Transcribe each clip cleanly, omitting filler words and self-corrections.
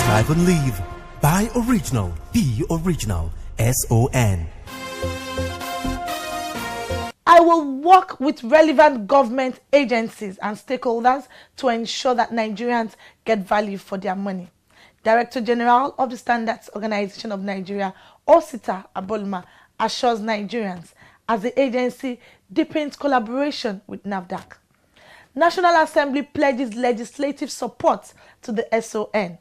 Thrive and Live. Buy original. Be original. SON. I will work with relevant government agencies and stakeholders to ensure that Nigerians get value for their money. Director General of the Standards Organization of Nigeria, Osita Abolma, assures Nigerians as the agency deepens collaboration with Nafdac. National Assembly pledges legislative support to the SON,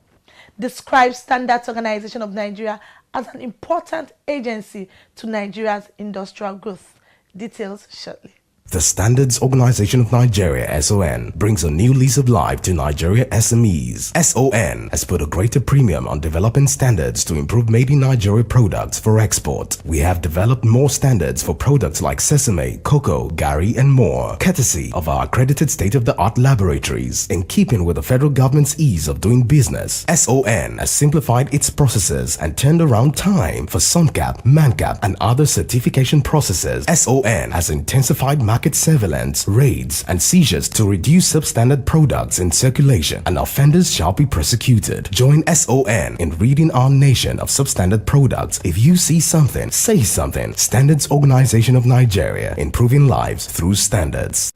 describes Standards Organization of Nigeria as an important agency to Nigeria's industrial growth. Details shortly. The Standards Organization of Nigeria, SON, brings a new lease of life to Nigeria SMEs. SON has put a greater premium on developing standards to improve made-in-Nigeria products for export. We have developed more standards for products like sesame, cocoa, gari, and more, courtesy of our accredited state-of-the-art laboratories. In keeping with the federal government's ease of doing business, SON has simplified its processes and turned around time for SUNCAP, MANCAP, and other certification processes. SON has intensified market surveillance, raids, and seizures to reduce substandard products in circulation, and offenders shall be prosecuted. Join SON in ridding our nation of substandard products. If you see something, say something. Standards Organization of Nigeria, improving lives through standards.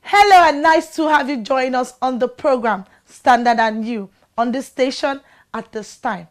Hello and nice to have you join us on the program Standard and You on this station at this time.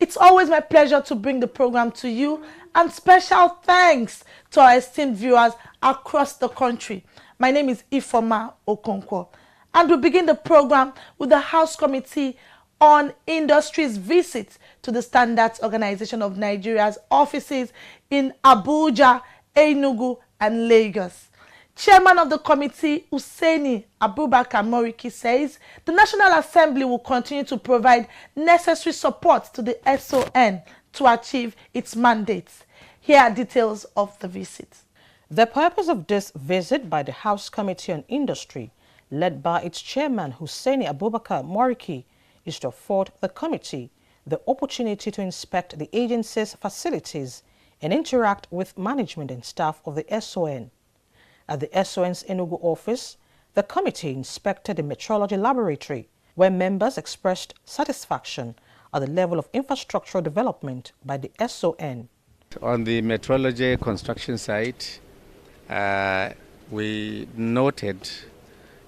It's always my pleasure to bring the program to you, and special thanks to our esteemed viewers across the country. My name is Ifoma Okonkwo, and we begin the program with the House Committee on Industry's visit to the Standards Organization of Nigeria's offices in Abuja, Enugu, and Lagos. Chairman of the committee, Hussaini Abubakar Moriki, says the National Assembly will continue to provide necessary support to the SON to achieve its mandates. Here are details of the visit. The purpose of this visit by the House Committee on Industry, led by its chairman, Hussaini Abubakar Moriki, is to afford the committee the opportunity to inspect the agency's facilities and interact with management and staff of the SON. At the SON's Enugu office, the committee inspected the metrology laboratory, where members expressed satisfaction at the level of infrastructural development by the SON. On the metrology construction site, we noted,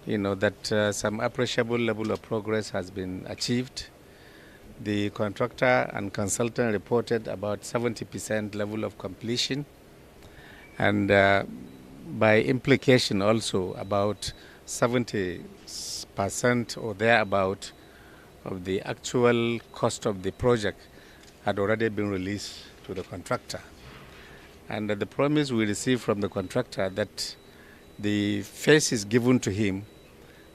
that some appreciable level of progress has been achieved. The contractor and consultant reported about 70% level of completion, and by implication also about 70% or thereabout of the actual cost of the project had already been released to the contractor. And the promise we received from the contractor that the phases given to him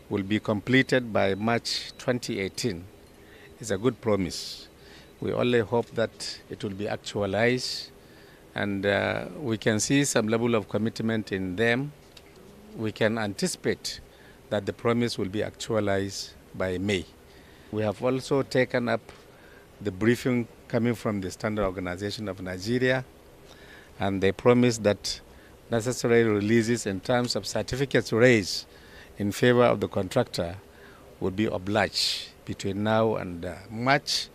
will be completed by March 2018 is a good promise. We only hope that it will be actualized, and we can see some level of commitment in them. We can anticipate that the promise will be actualized by May. We have also taken up the briefing coming from the Standard Organization of Nigeria, and they promised that necessary releases in terms of certificates raised in favor of the contractor would be obliged between now and March,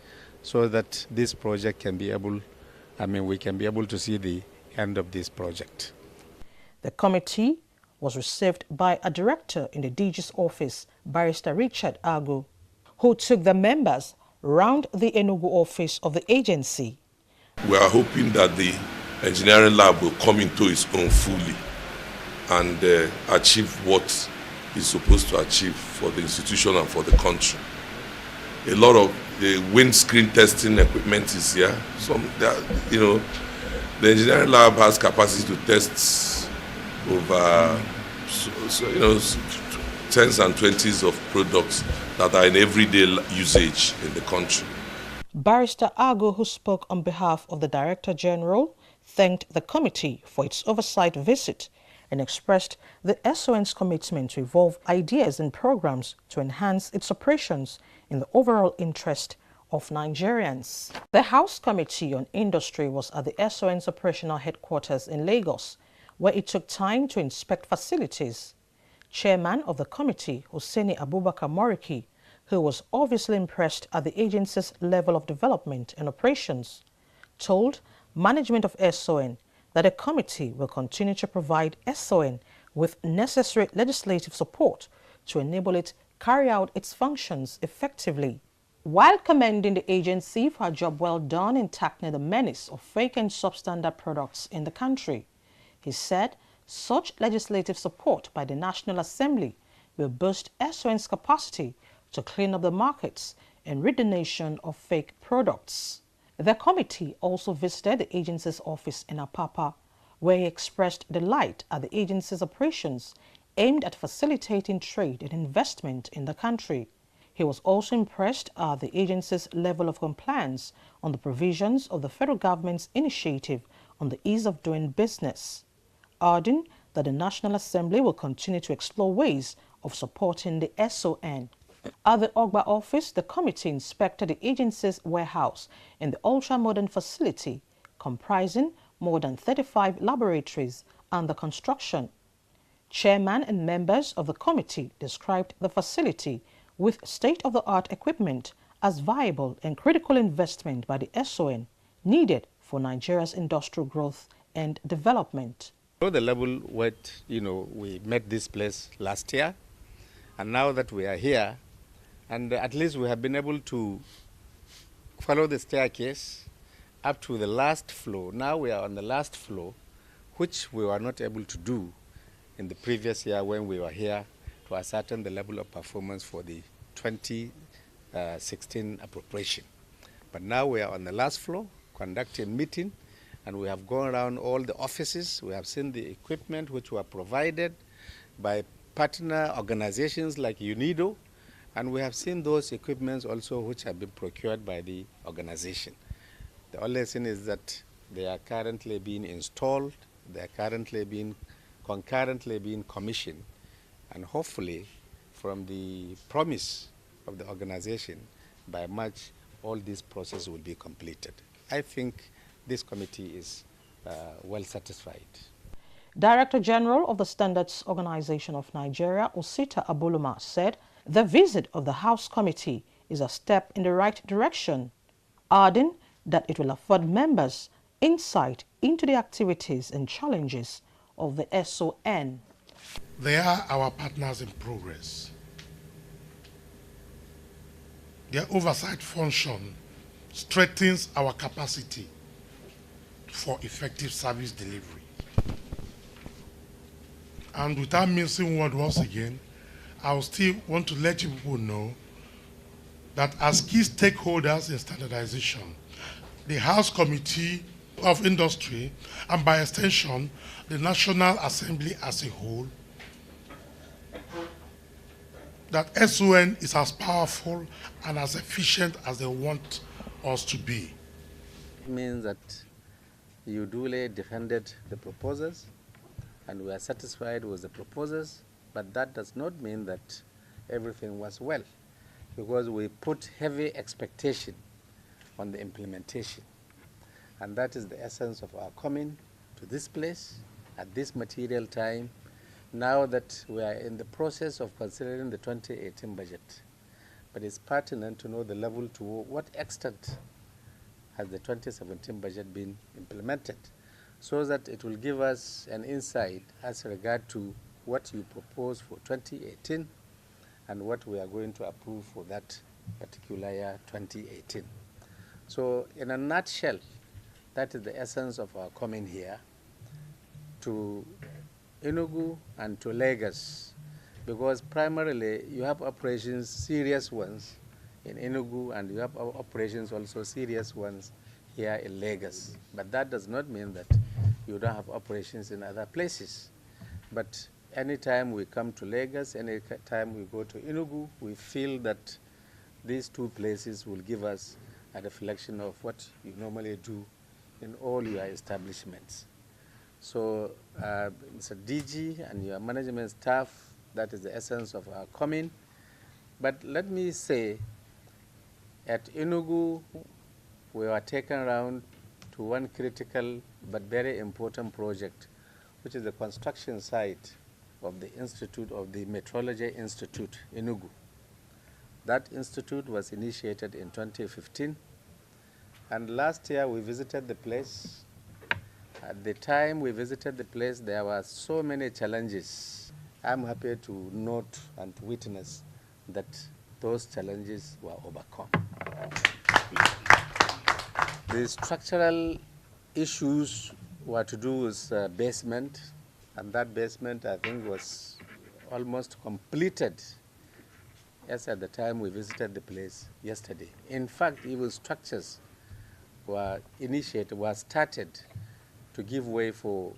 so that this project can be able, we can be able to see the end of this project. The committee was received by a director in the DG's office, Barrister Richard Ago, who took the members round the Enugu office of the agency. We are hoping that the engineering lab will come into its own fully and achieve what it's supposed to achieve for the institution and for the country. A lot of the windscreen testing equipment is here. The engineering lab has capacity to test over tens and twenties of products that are in everyday usage in the country. Barrister Ago, who spoke on behalf of the Director General, thanked the committee for its oversight visit and expressed the SON's commitment to evolve ideas and programs to enhance its operations in the overall interest of Nigerians. The House Committee on Industry was at the SON's operational headquarters in Lagos, where it took time to inspect facilities. Chairman of the committee, Hussaini Abubakar Moriki, who was obviously impressed at the agency's level of development and operations, told management of SON that the committee will continue to provide SON with necessary legislative support to enable it carry out its functions effectively. While commending the agency for a job well done in tackling the menace of fake and substandard products in the country, he said such legislative support by the National Assembly will boost SON's capacity to clean up the markets and rid the nation of fake products. The committee also visited the agency's office in Apapa, where he expressed delight at the agency's operations aimed at facilitating trade and investment in the country. He was also impressed at the agency's level of compliance on the provisions of the federal government's initiative on the ease of doing business, adding that the National Assembly will continue to explore ways of supporting the SON. At the Ogba office, the committee inspected the agency's warehouse in the ultra-modern facility, comprising more than 35 laboratories under construction. Chairman and members of the committee described the facility with state-of-the-art equipment as viable and critical investment by the SON needed for Nigeria's industrial growth and development. The level what we met this place last year, and now that we are here, and at least we have been able to follow the staircase up to the last floor. Now we are on the last floor, which we were not able to do in the previous year when we were here to ascertain the level of performance for the 2016 appropriation. But now we are on the last floor conducting meeting, and we have gone around all the offices. We have seen the equipment which were provided by partner organizations like UNIDO, and we have seen those equipments also which have been procured by the organization. The only thing is that they are currently being installed, they are concurrently being commissioned, and hopefully from the promise of the organization, by March all this process will be completed. I think this committee is well satisfied. Director General of the Standards Organization of Nigeria, Osita Aboluma, said the visit of the House Committee is a step in the right direction, adding that it will afford members insight into the activities and challenges of the SON. They are our partners in progress. Their oversight function strengthens our capacity for effective service delivery. And without mincing word once again, I will still want to let you people know that as key stakeholders in standardization, the House Committee of Industry, and by extension, the National Assembly as a whole, that SON is as powerful and as efficient as they want us to be. It means that you duly defended the proposals, and we are satisfied with the proposals, but that does not mean that everything was well, because we put heavy expectation on the implementation. And that is the essence of our coming to this place at this material time, now that we are in the process of considering the 2018 budget. But it's pertinent to know the level to what extent has the 2017 budget been implemented, so that it will give us an insight as regard to what you propose for 2018 and what we are going to approve for that particular year, 2018. So in a nutshell, that is the essence of our coming here to Enugu and to Lagos, because primarily you have operations, serious ones, in Enugu, and you have operations also serious ones here in Lagos. But that does not mean that you don't have operations in other places. But anytime we come to Lagos, anytime we go to Enugu, we feel that these two places will give us a reflection of what you normally do in all your establishments. So, Mr. DG and your management staff, that is the essence of our coming. But let me say, At Enugu, we were taken around to one critical but very important project, which is the construction site of the Institute of the Metrology Institute, Enugu. That institute was initiated in 2015, and last year we visited the place. At the time we visited the place, there were so many challenges. I'm happy to note and to witness that those challenges were overcome. The structural issues were to do with basement, and that basement, I think, was almost completed as at the time we visited the place yesterday. In fact, even structures were started to give way for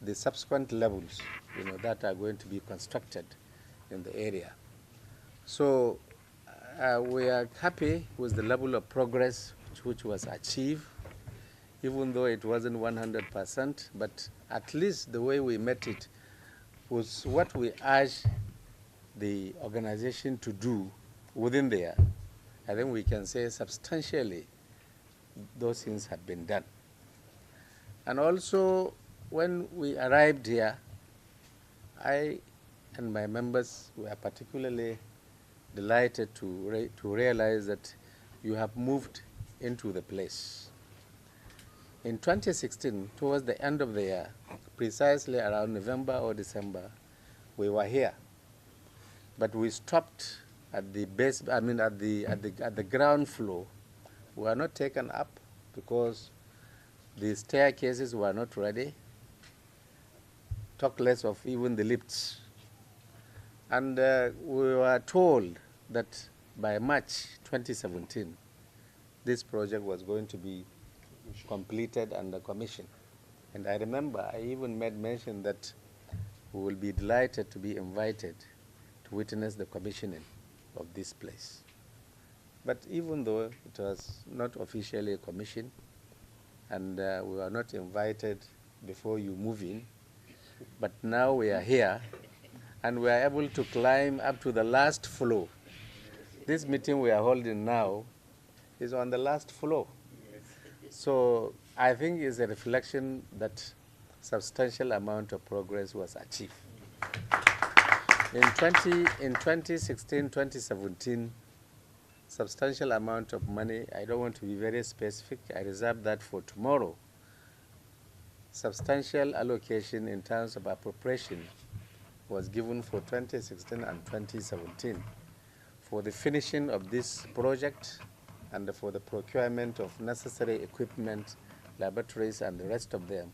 the subsequent levels, that are going to be constructed in the area. So we are happy with the level of progress which was achieved, even though it wasn't 100%, but at least the way we met it was what we urged the organization to do within there. I think we can say substantially those things have been done. And also, when we arrived here, I and my members were particularly delighted to realize that you have moved into the place. In 2016, towards the end of the year, precisely around November or December, we were here. But we stopped at the base, at the ground floor. We were not taken up because the staircases were not ready, talk less of even the lifts. And we were told that by March 2017, this project was going to be completed and commissioned. And I remember I even made mention that we will be delighted to be invited to witness the commissioning of this place. But even though it was not officially commissioned, and we were not invited before you move in, but now we are here, and we are able to climb up to the last floor. This meeting we are holding now is on the last floor. So I think it's a reflection that substantial amount of progress was achieved. In 2016, 2017, substantial amount of money, I don't want to be very specific, I reserve that for tomorrow. Substantial allocation in terms of appropriation was given for 2016 and 2017 for the finishing of this project and for the procurement of necessary equipment, laboratories, and the rest of them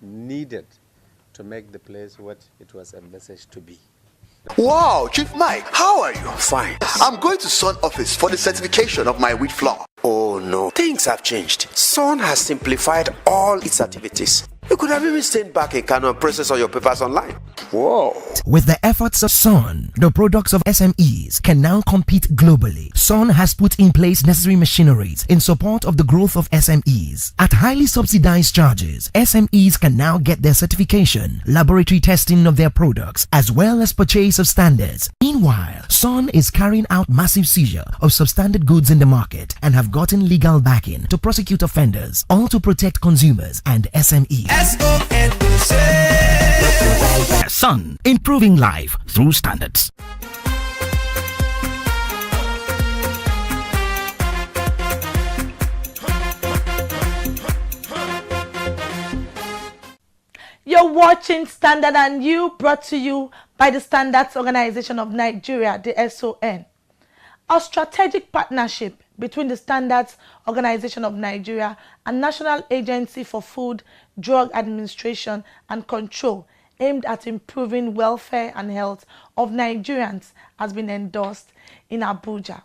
needed to make the place what it was envisaged to be. Wow, Chief Mike, how are you? Fine. I'm going to Sun office for the certification of my wheat flour. Oh no, things have changed. Sun has simplified all its activities. You could have even stayed back in Kano and process all your papers online. Whoa. With the efforts of Sun, the products of SMEs can now compete globally. Sun has put in place necessary machineries in support of the growth of SMEs. At highly subsidized charges, SMEs can now get their certification, laboratory testing of their products, as well as purchase of standards. Meanwhile, Sun is carrying out massive seizure of substandard goods in the market and have gotten legal backing to prosecute offenders, all to protect consumers and SMEs. Sun, improving life through standards. You're watching Standard and You, brought to you by the Standards Organization of Nigeria, the SON. A strategic partnership between the Standards Organization of Nigeria and National Agency for Food, Drug Administration and Control aimed at improving welfare and health of Nigerians has been endorsed in Abuja.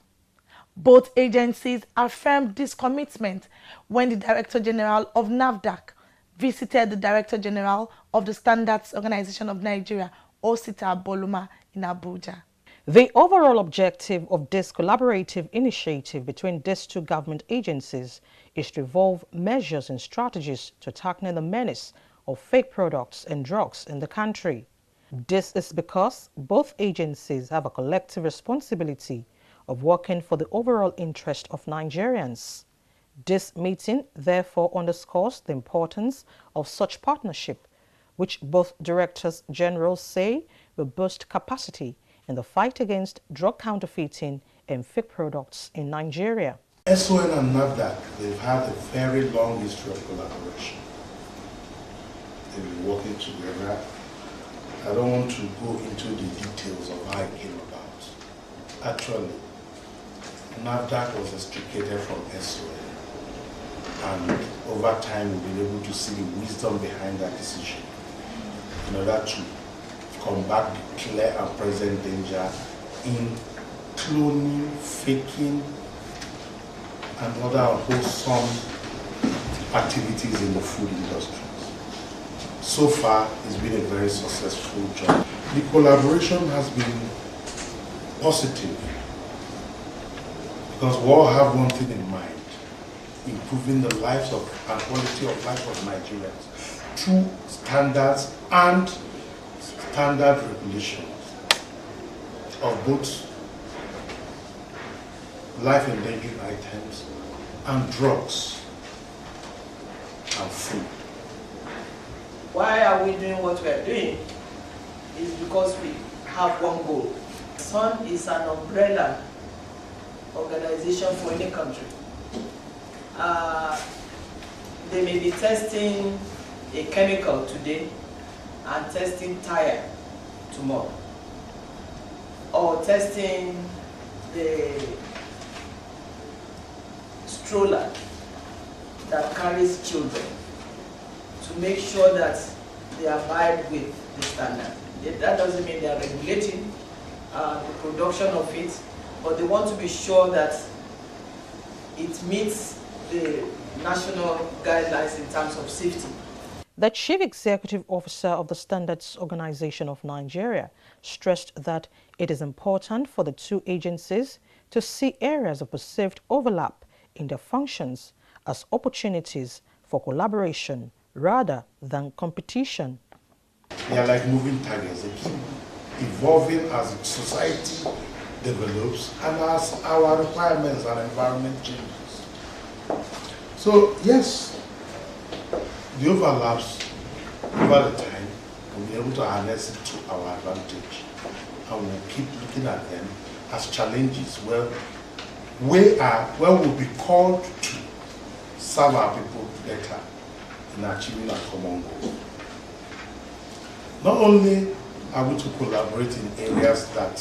Both agencies affirmed this commitment when the Director General of Nafdac visited the Director General of the Standards Organization of Nigeria, Osita Boluma, in Abuja. The overall objective of this collaborative initiative between these two government agencies is to evolve measures and strategies to tackle the menace of fake products and drugs in the country. This is because both agencies have a collective responsibility of working for the overall interest of Nigerians. This meeting therefore underscores the importance of such partnership, which both directors general say will boost capacity in the fight against drug counterfeiting and fake products in Nigeria. SON and Nafdac, they've had a very long history of collaboration. They've been working together. I don't want to go into the details of how it came about. Actually, Nafdac was extricated from SON, and over time we've been able to see the wisdom behind that decision in order to combat the clear and present danger in cloning, faking, and other wholesome activities in the food industry. So far, it's been a very successful job. The collaboration has been positive because we all have one thing in mind: improving the lives of and quality of life of Nigerians through standards and standard regulations of both life-endangering items and drugs and food. Why are we doing what we are doing? It's because we have one goal. SON is an umbrella organization for any country. They may be testing a chemical today and testing tire tomorrow, or testing the stroller that carries children to make sure that they abide with the standard. That doesn't mean they are regulating the production of it, but they want to be sure that it meets the national guidelines in terms of safety. The Chief Executive Officer of the Standards Organization of Nigeria stressed that it is important for the two agencies to see areas of perceived overlap in their functions as opportunities for collaboration rather than competition. They are like moving targets. They keep evolving as society develops and as our requirements and environment changes. So yes, the overlaps over the time, we'll be able to harness it to our advantage, and we'll keep looking at them as challenges where we'll be called to serve our people better in achieving our common goal. Not only are we to collaborate in areas that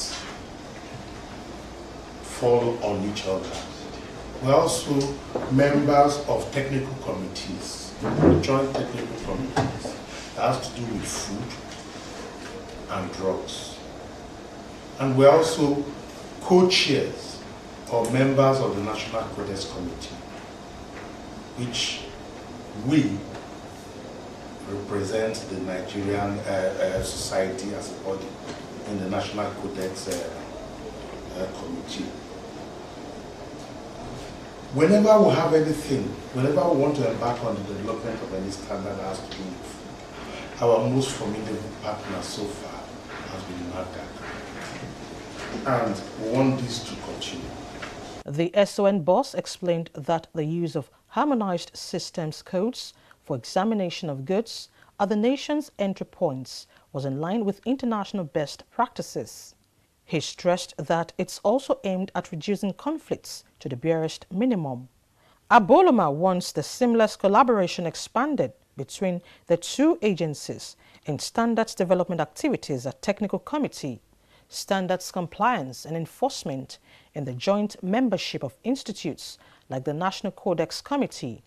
fall on each other, we're also members of technical committees, joint technical committees that has to do with food and drugs. And we're also co-chairs or members of the National Codex Committee, which we represent the Nigerian society as a body in the National Codex Committee. Whenever we have anything, whenever we want to embark on the development of any standard that has to do with food, our most formidable partner so far has been Nafdac. And we want this to continue. The SON boss explained that the use of harmonized systems codes for examination of goods at the nation's entry points was in line with international best practices. He stressed that it's also aimed at reducing conflicts to the barest minimum. Aboloma wants the seamless collaboration expanded between the two agencies in standards development activities at Technical Committee, standards compliance and enforcement in the joint membership of institutes like the National Codex Committee.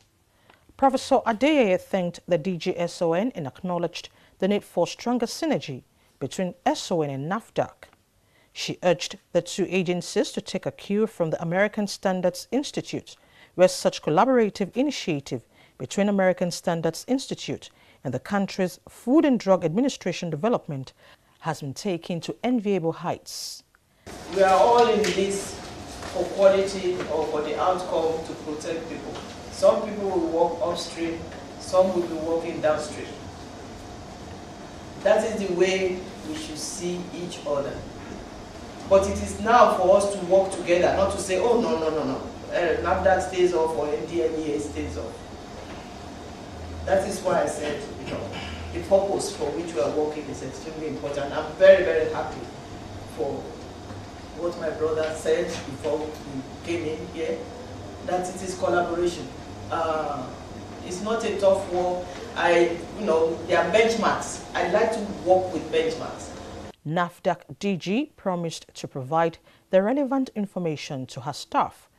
Professor Adeyeye thanked the DGSON and acknowledged the need for stronger synergy between SON and Nafdac. She urged the two agencies to take a cue from the American Standards Institute, where such collaborative initiative between American Standards Institute and the country's Food and Drug Administration development has been taken to enviable heights. We are all in this for quality or for the outcome to protect people. Some people will work upstream, some will be working downstream. That is the way we should see each other. But it is now for us to work together, not to say, oh, no. Nafdac stays off or NDLEA stays off. That is why I said, the purpose for which we are working is extremely important. I'm very, very happy for what my brother said before we came in here, that it is collaboration. It's not a tough war. There are benchmarks. I'd like to work with benchmarks. Nafdac DG promised to provide the relevant information to her staff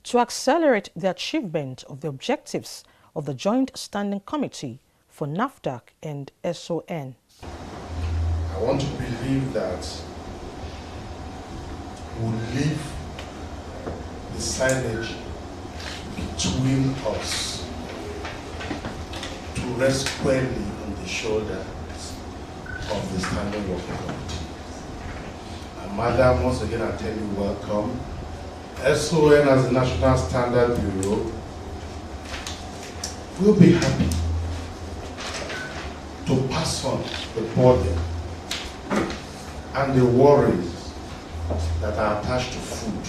to accelerate the achievement of the objectives of the Joint Standing Committee for Nafdac and SON. I want to believe that we'll leave the signage between us to rest squarely on the shoulders of the Standing Working Committee. And Madam, once again I tell you welcome. SON as the National Standard Bureau will be happy to pass on the burden and the worries that are attached to food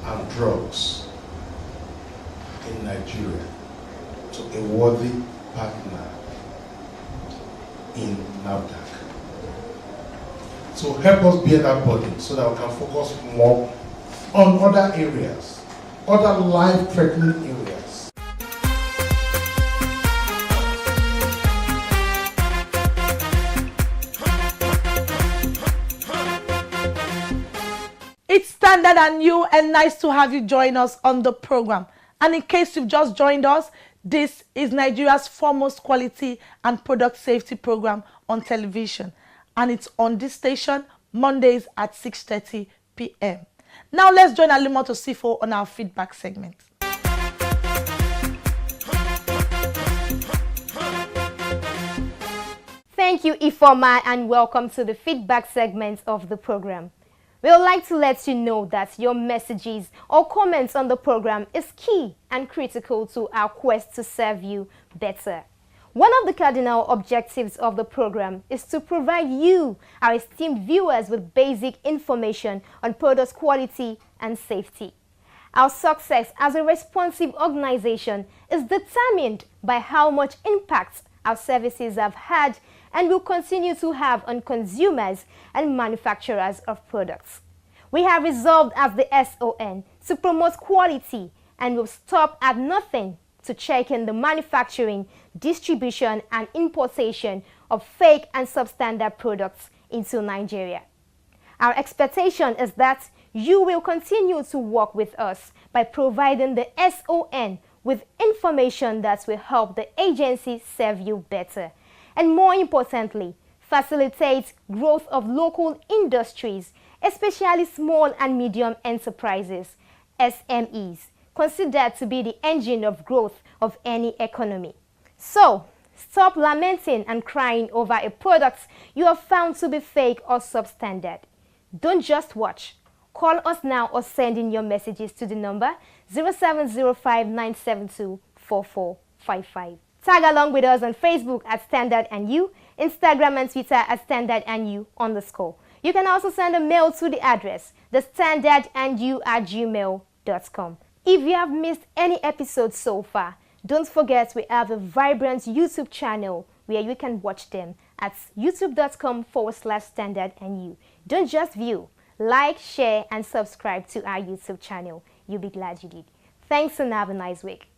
and drugs in Nigeria to a worthy partner in Nafdac. So help us bear that burden so that we can focus more on other areas, other life-threatening areas. It's Standard and New, and nice to have you join us on the program. And in case you've just joined us, this is Nigeria's foremost quality and product safety program on television. And it's on this station Mondays at 6:30 p.m. Now let's join Alimoto Sifo on our feedback segment. Thank you, Ifoma, and welcome to the feedback segment of the program. We would like to let you know that your messages or comments on the program is key and critical to our quest to serve you better. One of the cardinal objectives of the program is to provide you, our esteemed viewers, with basic information on product quality and safety. Our success as a responsive organization is determined by how much impact our services have had and will continue to have on consumers and manufacturers of products. We have resolved as the SON to promote quality and will stop at nothing to check in the manufacturing, distribution, and importation of fake and substandard products into Nigeria. Our expectation is that you will continue to work with us by providing the SON with information that will help the agency serve you better, and more importantly, facilitate growth of local industries, especially small and medium enterprises, SMEs, considered to be the engine of growth of any economy. So, stop lamenting and crying over a product you have found to be fake or substandard. Don't just watch. Call us now or send in your messages to the number 0705-972-4455. Tag along with us on Facebook at Standard and You, Instagram and Twitter at Standard and You _. You can also send a mail to the address thestandardandyou@gmail.com. If you have missed any episode so far, don't forget we have a vibrant YouTube channel where you can watch them at youtube.com/standardandyou. Don't just view, like, share, and subscribe to our YouTube channel. You'll be glad you did. Thanks and have a nice week.